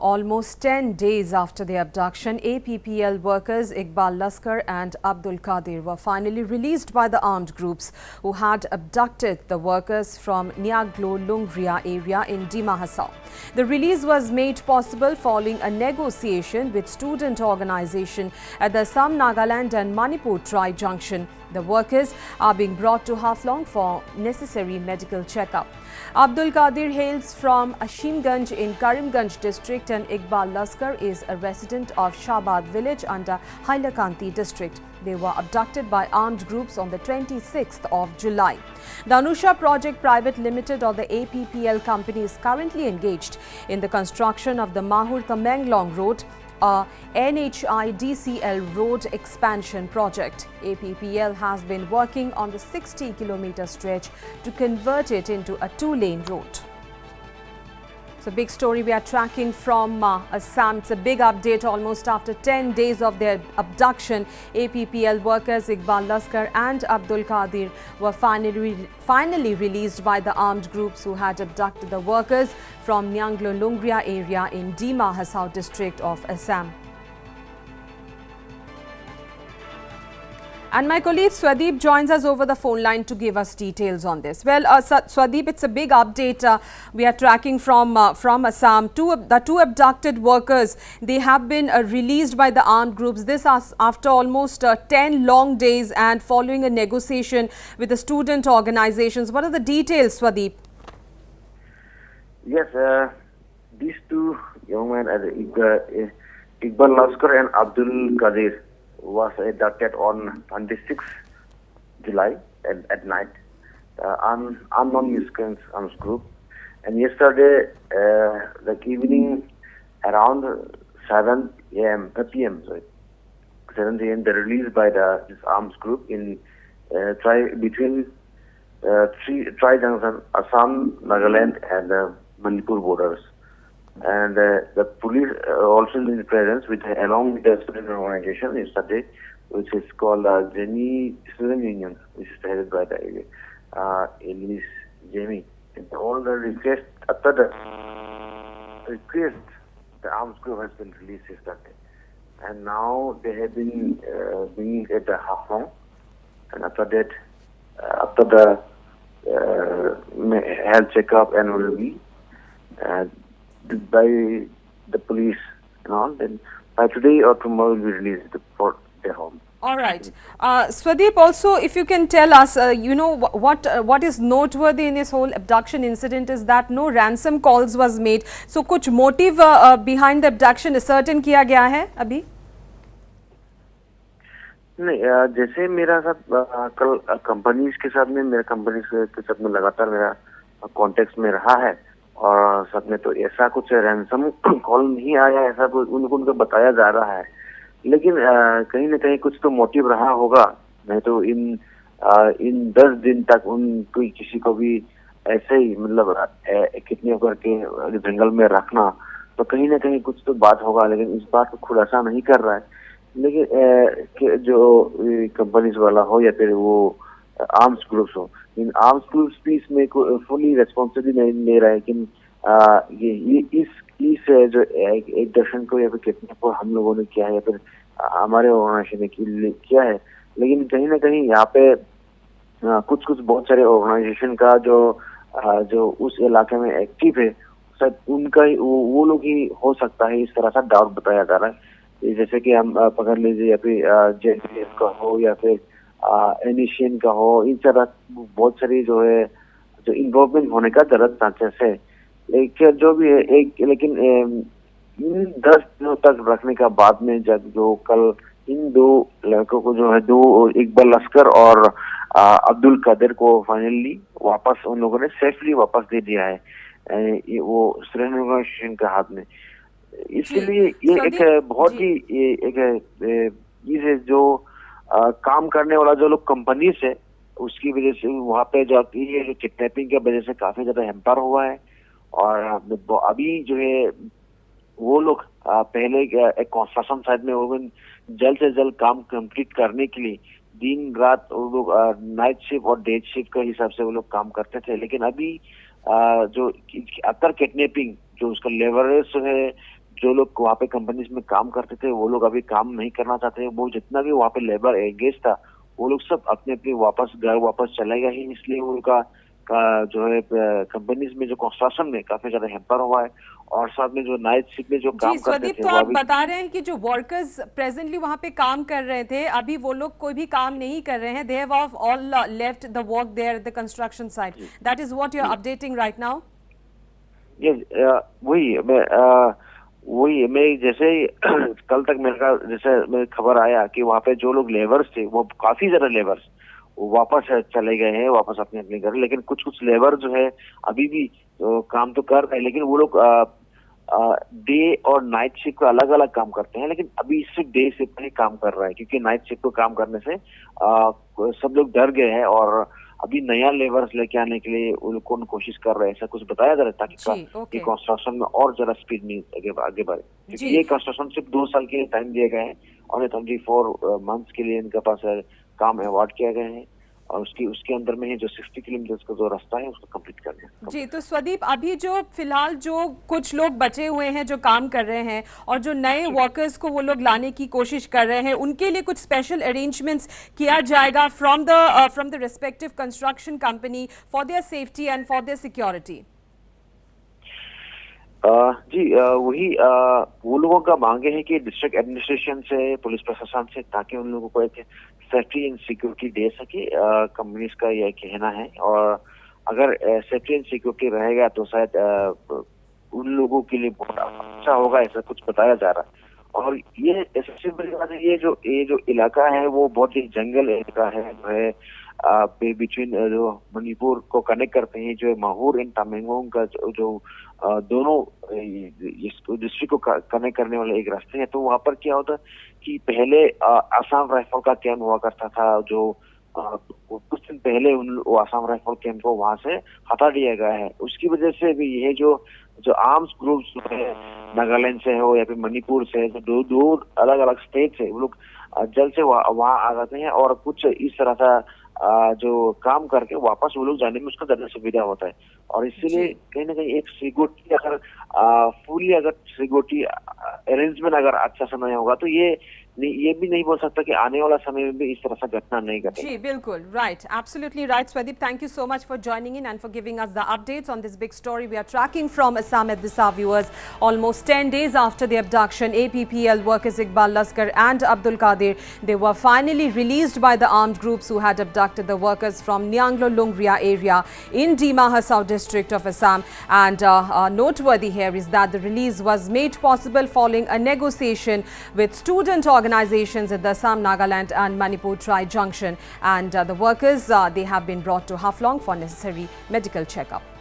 Almost 10 days after the abduction, APPL workers Iqbal Laskar and Abdul Qadir were finally released by the armed groups who had abducted the workers from Nyaglo Lungria area in Dima Hasao. The release was made possible following a negotiation with student organization at the Assam, Nagaland and Manipur Tri-Junction. The workers are being brought to Haflong for necessary medical checkup. Abdul Qadir hails from Ashimganj in Karimganj district and Iqbal Laskar is a resident of Shabad village under Hailakanti district. They were abducted by armed groups on the 26th of July. The Anusha Project Private Limited or the APPL company is currently engaged in the construction of the Mahur-Tamenglong Road, a NHIDCL road expansion project. APPL has been working on the 60-kilometer stretch to convert it into a two-lane road. So big story we are tracking from Assam. It's a big update almost after 10 days of their abduction. APPL workers Iqbal Laskar and Abdul Qadir were finally released by the armed groups who had abducted the workers from Nyaglo Lungria area in Dima Hasao district of Assam. And my colleague Swadeep joins us over the phone line to give us details on this. Well, Swadeep, it's a big update we are tracking from Assam. The two abducted workers, they have been released by the armed groups. This after almost 10 long days and following a negotiation with the student organizations. What are the details, Swadeep? Yes, these two young men, Iqbal Laskar and Abdul Qadir, was abducted on 26 July at night, unknown migrants arms group. And yesterday, like evening, around 7 p.m., they were released by this arms group in between Tri-Junction, Assam, Nagaland and Manipur borders. And the police also in presence along with the student organization yesterday, which is called Jemi Student Union, which is headed by the Elise Jemi. And all the request, after the request, the arms group has been released yesterday. And now they have been being at the Haflong. And after that, after the health checkup and will be by the police and all, then by today or tomorrow will be released for their home. All right. Swadeep, also if you can tell us, what is noteworthy in this whole abduction incident is that no ransom calls was made. So कुछ motive behind the abduction ascertain किया गया है अभी? नहीं, जैसे मेरा साथ कल कंपनीज के साथ में मेरे कंपनी के साथ में लगातार मेरा कॉन्टेक्ट में रहा है और सब में तो ऐसा कुछ रैंसम कॉल नहीं आया, ऐसा उनको बताया जा रहा है, लेकिन कहीं न कहीं कुछ तो मोटिव रहा होगा। नहीं तो इन 10 दिन तक कोई किसी को भी ऐसे ही मतलब किडनैप करके जंगल में रखना, तो कहीं न कहीं कुछ तो बात होगा, लेकिन इस बात को खुलासा नहीं कर रहा है। लेकिन जो कंपनीज वाला हो या फिर वो आर्म्स ग्रुप्स हो, इन आर्म्स ग्रुप्स भी इसमें फुली रेस्पॉन्सिबिलिटी नहीं ले रहा है कि ये इस जो एक दर्शन को या फिर किडनैप को हम लोगों ने किया है या फिर हमारे ऑर्गेनाइजेशन ने किया है। लेकिन कहीं ना कहीं यहाँ पे कुछ बहुत सारे ऑर्गेनाइजेशन का जो उस इलाके में एक्टिव है, शायद उनका ही वो लोग ही हो सकता है, इस तरह का डाउट बताया जा रहा है। जैसे कि हम पकड़ लीजिए या फिर जेएनएफ का हो या फिर एनिशियन का हो, इन तरह बहुत सारी जो है जो इन्वॉल्वमेंट होने का ज़्यादा चांसेस है। लेकिन जो भी है लेकिन इन 10 दिनों तक रखने का बाद में जब जो कल इन दो लड़कों को जो है इकबाल लश्कर और अब्दुल कादिर को फाइनली वापस उन लोगों ने सेफली वापस दे दिया है वो स्टूडेंट ऑर्गेनाइजेशन के हाथ में। इसलिए ये एक बहुत ही ये जो काम करने वाला जो लोग कंपनीज है उसकी वजह से वहाँ पे जो किडनैपिंग की वजह से काफी ज्यादा हैम्पर हुआ है। और अभी जो है वो लोग पहले एक कंस्ट्रक्शन साइट में वो जल्द से जल्द काम कंप्लीट करने के लिए दिन रात वो लोग नाइट शिफ्ट और डे शिफ्ट के हिसाब से वो लोग काम करते थे। लेकिन अभी जो आफ्टर किडनैपिंग जो उसका लेवरेज है जो लोग वहाँ पे कंपनीज में काम करते थे वो लोग अभी काम नहीं करना चाहते। वो जितना भी वहाँ पे लेबर एंगेज था वो लोग सब अपने अपने वापस घर वापस चले गए हैं। इसलिए उनका जो है कंपनीज में जो कंस्ट्रक्शन में काफी ज्यादा हेम्पर हुआ है। और साथ में जो नाइट शिफ्ट में जो काम करते स्वदीप, थे तो वो आप अभी बता रहे हैं कि जो वर्कर्स प्रेजेंटली वहां पे काम कर रहे थे अभी वो लोग कोई भी काम नहीं कर रहे हैं। They have all left the work there the construction site. That is what you are updating right now. वही मैं जैसे कल तक मेरे खबर आया कि वहाँ पे जो लोग लेबर्स थे वो काफी ज्यादा लेबर्स वापस चले गए हैं वापस अपने अपने घर। लेकिन कुछ कुछ लेबर जो है अभी भी काम तो कर रहे हैं, लेकिन वो लोग डे और नाइट शिफ्ट को अलग अलग काम करते हैं। लेकिन अभी सिर्फ डे शिफ्ट में काम कर रहा है क्योंकि नाइट शिफ्ट को काम करने से सब लोग डर गए हैं और अभी नया लेबर्स लेके आने के लिए उनको कोशिश कर रहे हैं, ऐसा कुछ बताया जा रहा है ताकि ये कंस्ट्रक्शन में और ज्यादा स्पीड में आगे बढ़े। क्योंकि ये कंस्ट्रक्शन सिर्फ 2 साल के लिए टाइम दिए गए हैं और 24 मंथ्स के लिए इनके पास काम अवार्ड किया गया है और उसके अंदर में ही जो 60 किलोमीटर का जो रास्ता है उसको कंप्लीट करना है। जी, तो स्वदीप अभी जो फिलहाल जो कुछ लोग बचे हुए हैं जो काम कर रहे हैं और जो नए वर्कर्स को वो लोग लाने की कोशिश कर रहे हैं उनके लिए कुछ स्पेशल अरेंजमेंट्स किया जाएगा from the respective construction company for their safety and for their security. वही वो लोगों का मांगे है कि डिस्ट्रिक्ट एडमिनिस्ट्रेशन से पुलिस प्रशासन से ताकि उन लोगों को एक सेफ्टी एंड सिक्योरिटी दे सके। कंपनीज का यह कहना है और अगर सेफ्टी एंड सिक्योरिटी रहेगा तो शायद उन लोगों के लिए बहुत अच्छा होगा, ऐसा कुछ बताया जा रहा है। और ये सबसे बड़ी बात है ये जो इलाका है वो बहुत ही जंगल इलाका है जो है बिटवीन जो मणिपुर को कनेक्ट करते हैं, जो माहौर एंड तमेंगलोंग का जो दोनों डिस्ट्रिक्ट को कनेक्ट करने वाले एक रास्ते हैं। तो वहाँ पर क्या होता कि पहले आसाम राइफल का कैंप हुआ करता था जो कुछ दिन पहले वो आसाम राइफल कैंप को वहां से हटा दिया गया है। उसकी वजह से भी ये जो आर्म्स ग्रुप्स है नागालैंड से हो या फिर मणिपुर से जो दो अलग अलग स्टेट से वो लोग जल्द से वहाँ आ जाते हैं और कुछ इस तरह का जो काम करके वापस वो लोग जाने में उसका ज्यादा सुविधा होता है। और इसीलिए कहीं ना कहीं एक सिक्योरिटी अगर फुली अगर सिक्योरिटी अरेंजमेंट अगर अच्छा समय होगा तो ये भी नहीं बोल सकता कि आने वाला समय में भी इस तरह से घटना नहीं घटे। जी बिल्कुल right, absolutely right Swadeep. Thank you so much for joining in and for giving us the updates on this big story we are tracking from Assam at Disa viewers. Almost 10 days after the abduction, APPL workers Iqbal Laskar and Abdul Qadir, they were finally released by the armed groups who had abducted the workers from Nyanglo Lungria area in Dima Hasao district of Assam. And noteworthy here is that the release was made possible following a negotiation with student organizations at the Assam, Nagaland and Manipur Tri-Junction. And the workers, they have been brought to Haflong for necessary medical checkup.